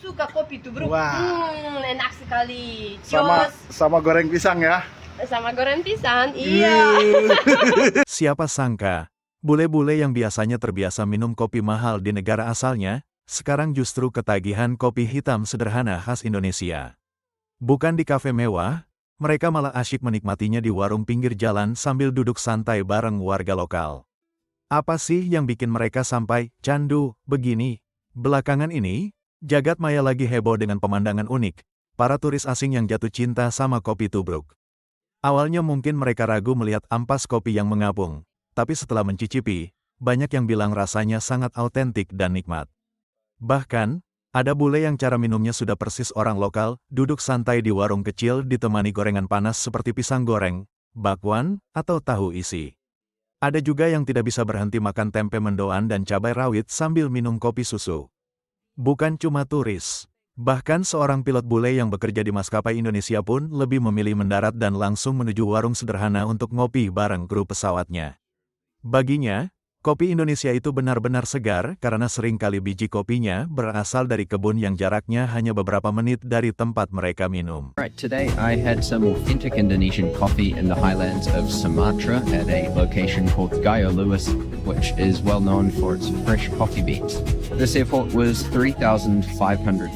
suka kopi tubruk. Wah. Enak sekali. Sama goreng pisang ya. Sama goreng pisang, iya. Siapa sangka, bule-bule yang biasanya terbiasa minum kopi mahal di negara asalnya, sekarang justru ketagihan kopi hitam sederhana khas Indonesia. Bukan di kafe mewah, mereka malah asyik menikmatinya di warung pinggir jalan sambil duduk santai bareng warga lokal. Apa sih yang bikin mereka sampai candu begini? Belakangan ini, jagat maya lagi heboh dengan pemandangan unik, para turis asing yang jatuh cinta sama kopi tubruk. Awalnya mungkin mereka ragu melihat ampas kopi yang mengapung, tapi setelah mencicipi, banyak yang bilang rasanya sangat autentik dan nikmat. Bahkan, ada bule yang cara minumnya sudah persis orang lokal, duduk santai di warung kecil ditemani gorengan panas seperti pisang goreng, bakwan, atau tahu isi. Ada juga yang tidak bisa berhenti makan tempe mendoan dan cabai rawit sambil minum kopi susu. Bukan cuma turis. Bahkan seorang pilot bule yang bekerja di maskapai Indonesia pun lebih memilih mendarat dan langsung menuju warung sederhana untuk ngopi bareng kru pesawatnya. Baginya, kopi Indonesia itu benar-benar segar karena seringkali biji kopinya berasal dari kebun yang jaraknya hanya beberapa menit dari tempat mereka minum. Right, today I had some authentic Indonesian coffee in the highlands of Sumatra at a location called Gayo Luwis, which is well known for its fresh coffee beans. This airport was 3,500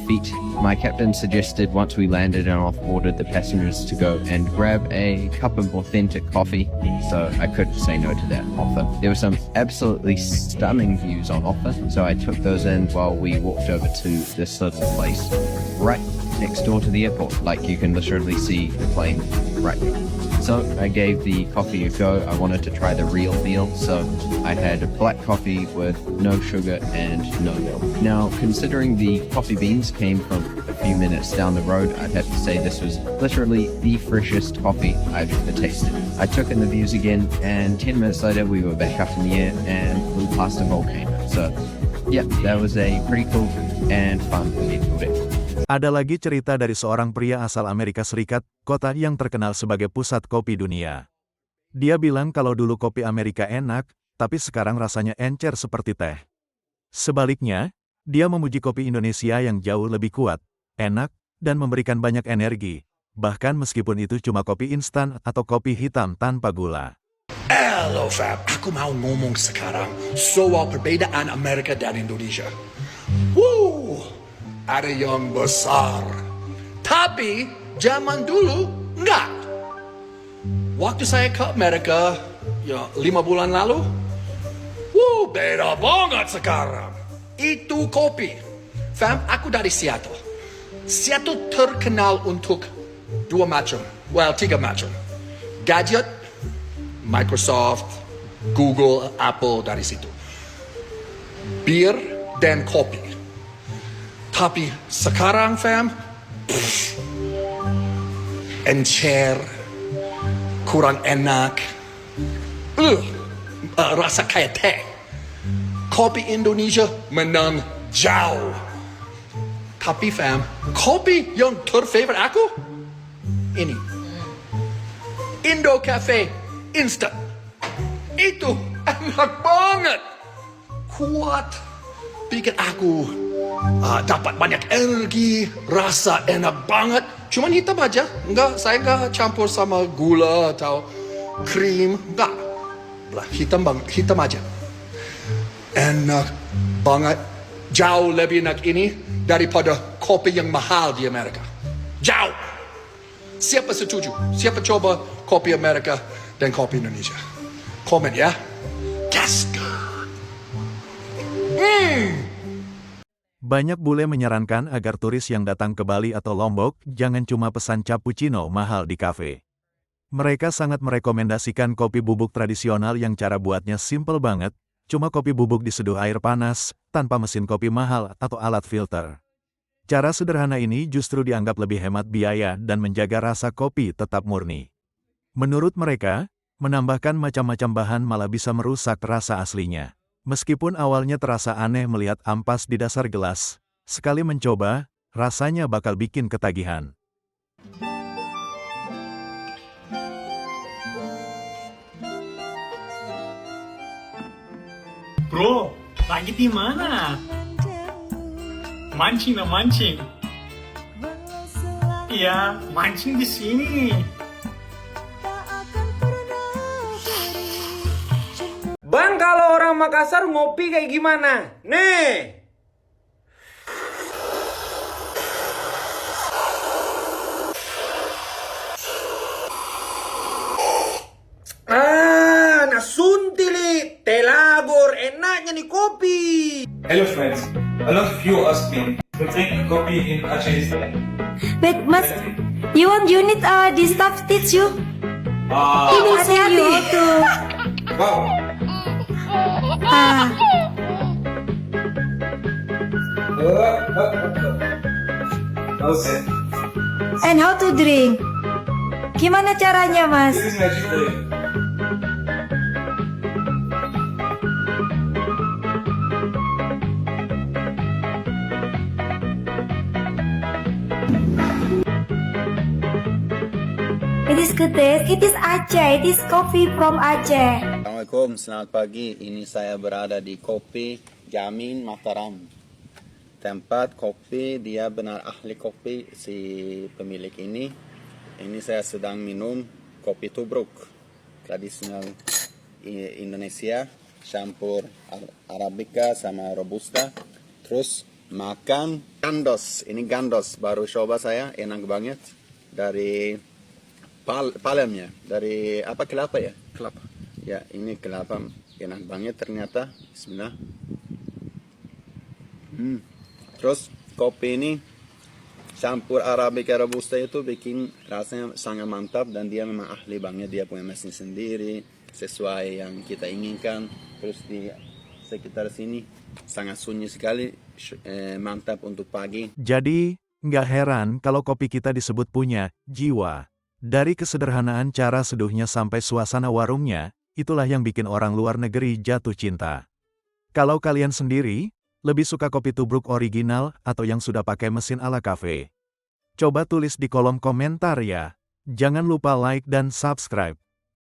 feet. My captain suggested once we landed and off-boarded the passengers to go and grab a cup of authentic coffee, so I couldn't say no to that offer. There were some absolutely stunning views on offer, so I took those in while we walked over to this little place right next door to the airport. Like, you can literally see the plane right there. So I gave the coffee a go. I wanted to try the real deal, so I had a black coffee with no sugar and no milk. Now, considering the coffee beans came from a few minutes down the road, I'd have to say this was literally the freshest coffee I've ever tasted. I took in the views again, and 10 minutes later we were back up in the air and flew past a volcano. So, yeah, that was a pretty cool and fun trip. Ada lagi cerita dari seorang pria asal Amerika Serikat, kota yang terkenal sebagai pusat kopi dunia. Dia bilang kalau dulu kopi Amerika enak, tapi sekarang rasanya encer seperti teh. Sebaliknya, dia memuji kopi Indonesia yang jauh lebih kuat, enak, dan memberikan banyak energi, bahkan meskipun itu cuma kopi instan atau kopi hitam tanpa gula. Hello Fab, aku mau ngomong sekarang soal perbedaan Amerika dan Indonesia. Ada yang besar, tapi zaman dulu enggak. Waktu saya ke Amerika, ya 5 bulan lalu, beda banget sekarang. Itu kopi. Fam, aku dari Seattle. Seattle terkenal untuk 3 macam. Gadget, Microsoft, Google, Apple dari situ. Bir dan kopi. Tapi sekarang, fam, encer, kurang enak, rasa kayak teh. Kopi Indonesia menang jauh. Tapi, fam, kopi yang terfavorit aku, ini. Indo Cafe Instant. Itu enak banget. Kuat. Bikin aku dapat banyak energi, rasa enak banget. Cuman hitam aja, saya nggak campur sama gula atau krim, nggak. Hitam aja. Enak banget, jauh lebih enak ini daripada kopi yang mahal di Amerika. Jauh. Siapa setuju? Siapa coba kopi Amerika dan kopi Indonesia? Komen ya. Yes. Banyak bule menyarankan agar turis yang datang ke Bali atau Lombok jangan cuma pesan cappuccino mahal di kafe. Mereka sangat merekomendasikan kopi bubuk tradisional yang cara buatnya simple banget, cuma kopi bubuk diseduh air panas, tanpa mesin kopi mahal atau alat filter. Cara sederhana ini justru dianggap lebih hemat biaya dan menjaga rasa kopi tetap murni. Menurut mereka, menambahkan macam-macam bahan malah bisa merusak rasa aslinya. Meskipun awalnya terasa aneh melihat ampas di dasar gelas, sekali mencoba, rasanya bakal bikin ketagihan. Bro, lagi di mana? Mancing lah, mancing. Iya, mancing di sini. Bang, kalau orang Makassar ngopi kayak gimana? Nih. Nasuntili, telagor, enaknya nih kopi. Hello friends, a lot of you ask me to drink coffee in Aceh history. Wait, Mas, you need the staff teach you? He will tell you how to. Wow. Ah, Okay. and how to drink? Gimana caranya, Mas? This is magic drink. It is good taste. It is Aceh. It is coffee from Aceh. Assalamualaikum, selamat pagi. Ini saya berada di Kopi Jamin Mataram. Tempat kopi, dia benar ahli kopi si pemilik ini. Ini saya sedang minum kopi tubruk tradisional Indonesia, campur Arabica sama Robusta. Terus makan gandos. Ini gandos baru coba saya, enak banget. Dari palemnya, dari apa, kelapa ya? Kelapa. Ya, ini kelapa enak banget ternyata. Bismillah. Terus kopi ini campur Arabica Robusta itu bikin rasanya sangat mantap, dan dia memang ahli banget, dia punya mesin sendiri sesuai yang kita inginkan. Terus di sekitar sini sangat sunyi sekali, mantap untuk pagi. Jadi, nggak heran kalau kopi kita disebut punya jiwa. Dari kesederhanaan cara seduhnya sampai suasana warungnya, itulah yang bikin orang luar negeri jatuh cinta. Kalau kalian sendiri, lebih suka kopi tubruk original atau yang sudah pakai mesin ala cafe? Coba tulis di kolom komentar ya. Jangan lupa like dan subscribe.